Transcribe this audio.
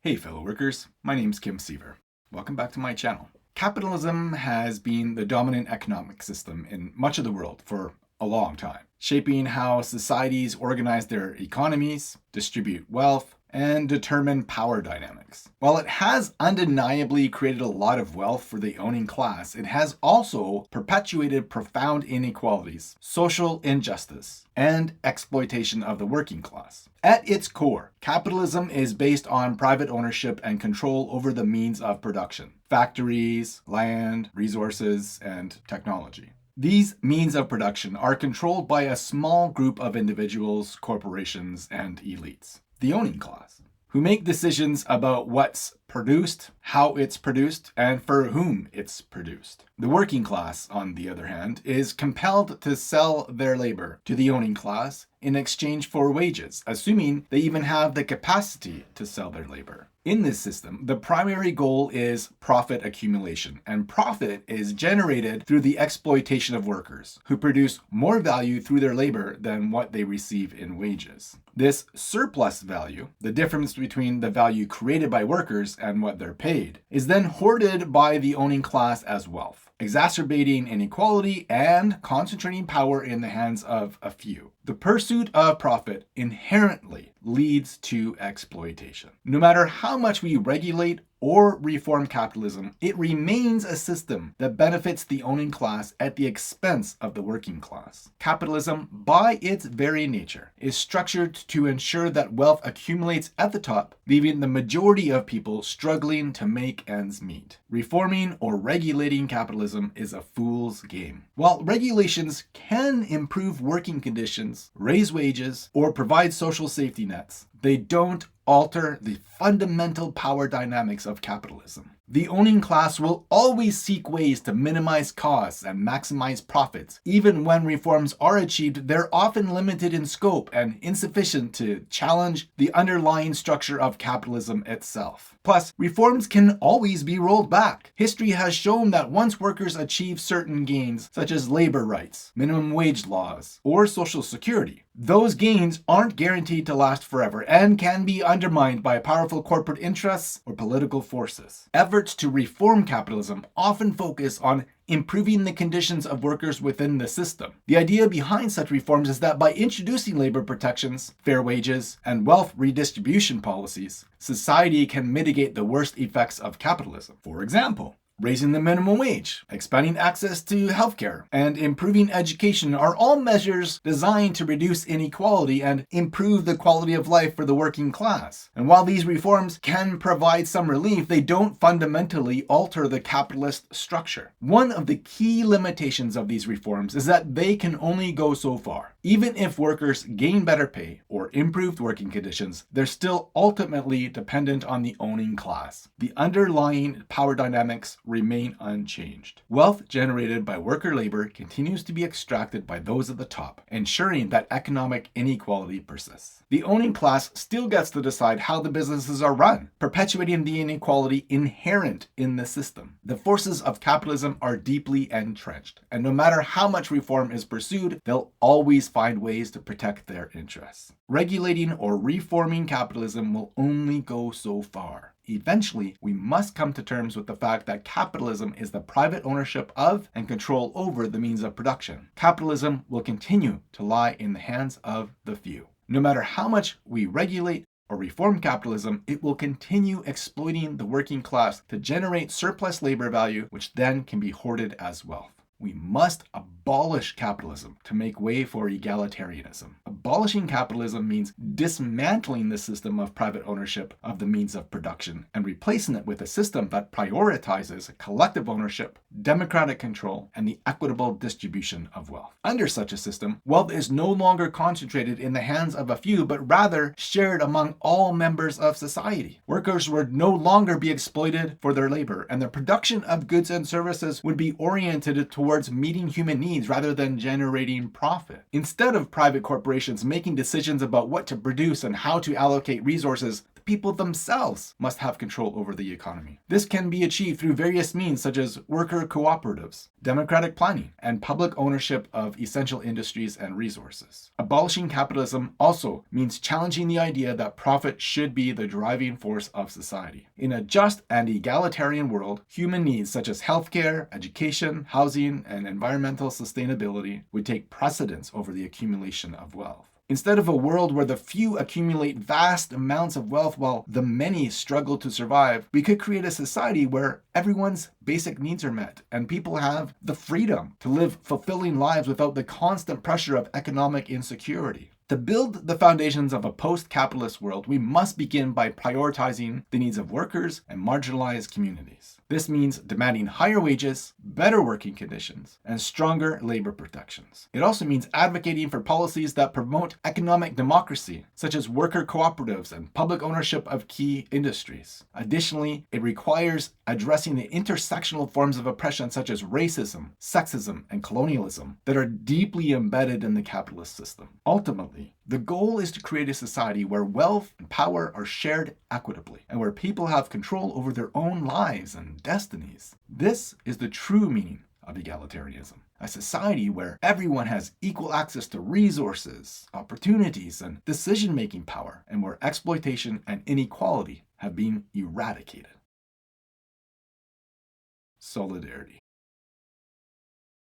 Hey fellow workers, my name's Kim Siever. Welcome back to my channel. Capitalism has been the dominant economic system in much of the world for a long time, shaping how societies organize their economies, distribute wealth, and determine power dynamics. While it has undeniably created a lot of wealth for the owning class, it has also perpetuated profound inequalities, social injustice, and exploitation of the working class. At its core, capitalism is based on private ownership and control over the means of production: factories, land, resources, and technology. These means of production are controlled by a small group of individuals, corporations, and elites, the owning class, who make decisions about what's produced, how it's produced, and for whom it's produced. The working class, on the other hand, is compelled to sell their labor to the owning class in exchange for wages, assuming they even have the capacity to sell their labor. In this system, the primary goal is profit accumulation, and profit is generated through the exploitation of workers, who produce more value through their labor than what they receive in wages. This surplus value, the difference between the value created by workers and what they're paid, is then hoarded by the owning class as wealth, exacerbating inequality and concentrating power in the hands of a few. The pursuit of profit inherently leads to exploitation. No matter how much we regulate or reform capitalism, it remains a system that benefits the owning class at the expense of the working class. Capitalism, by its very nature, is structured to ensure that wealth accumulates at the top, leaving the majority of people struggling to make ends meet. Reforming or regulating capitalism is a fool's game. While regulations can improve working conditions, raise wages, or provide social safety nets, they don't alter the fundamental power dynamics of capitalism. The owning class will always seek ways to minimize costs and maximize profits. Even when reforms are achieved, they're often limited in scope and insufficient to challenge the underlying structure of capitalism itself. Plus, reforms can always be rolled back. History has shown that once workers achieve certain gains, such as labor rights, minimum wage laws, or social security, those gains aren't guaranteed to last forever and can be undermined by powerful corporate interests or political forces. Efforts to reform capitalism often focus on improving the conditions of workers within the system. The idea behind such reforms is that by introducing labor protections, fair wages, and wealth redistribution policies, society can mitigate the worst effects of capitalism. For example, raising the minimum wage, expanding access to healthcare, and improving education are all measures designed to reduce inequality and improve the quality of life for the working class. And while these reforms can provide some relief, they don't fundamentally alter the capitalist structure. One of the key limitations of these reforms is that they can only go so far. Even if workers gain better pay or improved working conditions, they're still ultimately dependent on the owning class. The underlying power dynamics remain unchanged. Wealth generated by worker labor continues to be extracted by those at the top, ensuring that economic inequality persists. The owning class still gets to decide how the businesses are run, perpetuating the inequality inherent in the system. The forces of capitalism are deeply entrenched, and no matter how much reform is pursued, they'll always find ways to protect their interests. Regulating or reforming capitalism will only go so far. Eventually, we must come to terms with the fact that capitalism is the private ownership of and control over the means of production. Capitalism will continue to lie in the hands of the few. No matter how much we regulate or reform capitalism, it will continue exploiting the working class to generate surplus labor value, which then can be hoarded as wealth. We must abolish capitalism to make way for egalitarianism. Abolishing capitalism means dismantling the system of private ownership of the means of production and replacing it with a system that prioritizes collective ownership, democratic control, and the equitable distribution of wealth. Under such a system, wealth is no longer concentrated in the hands of a few, but rather shared among all members of society. Workers would no longer be exploited for their labor, and the production of goods and services would be oriented towards meeting human needs rather than generating profit. Instead of private corporations making decisions about what to produce and how to allocate resources, the people themselves must have control over the economy. This can be achieved through various means such as worker cooperatives, democratic planning, and public ownership of essential industries and resources. Abolishing capitalism also means challenging the idea that profit should be the driving force of society. In a just and egalitarian world, human needs such as healthcare, education, housing, and environmental sustainability would take precedence over the accumulation of wealth. Instead of a world where the few accumulate vast amounts of wealth while the many struggle to survive, we could create a society where everyone's basic needs are met and people have the freedom to live fulfilling lives without the constant pressure of economic insecurity. To build the foundations of a post-capitalist world, we must begin by prioritizing the needs of workers and marginalized communities. This means demanding higher wages, better working conditions, and stronger labor protections. It also means advocating for policies that promote economic democracy, such as worker cooperatives and public ownership of key industries. Additionally, it requires addressing the intersectional forms of oppression such as racism, sexism, and colonialism that are deeply embedded in the capitalist system. Ultimately, the goal is to create a society where wealth and power are shared equitably and where people have control over their own lives and destinies. This is the true meaning of egalitarianism. A society where everyone has equal access to resources, opportunities, and decision-making power, and where exploitation and inequality have been eradicated. Solidarity.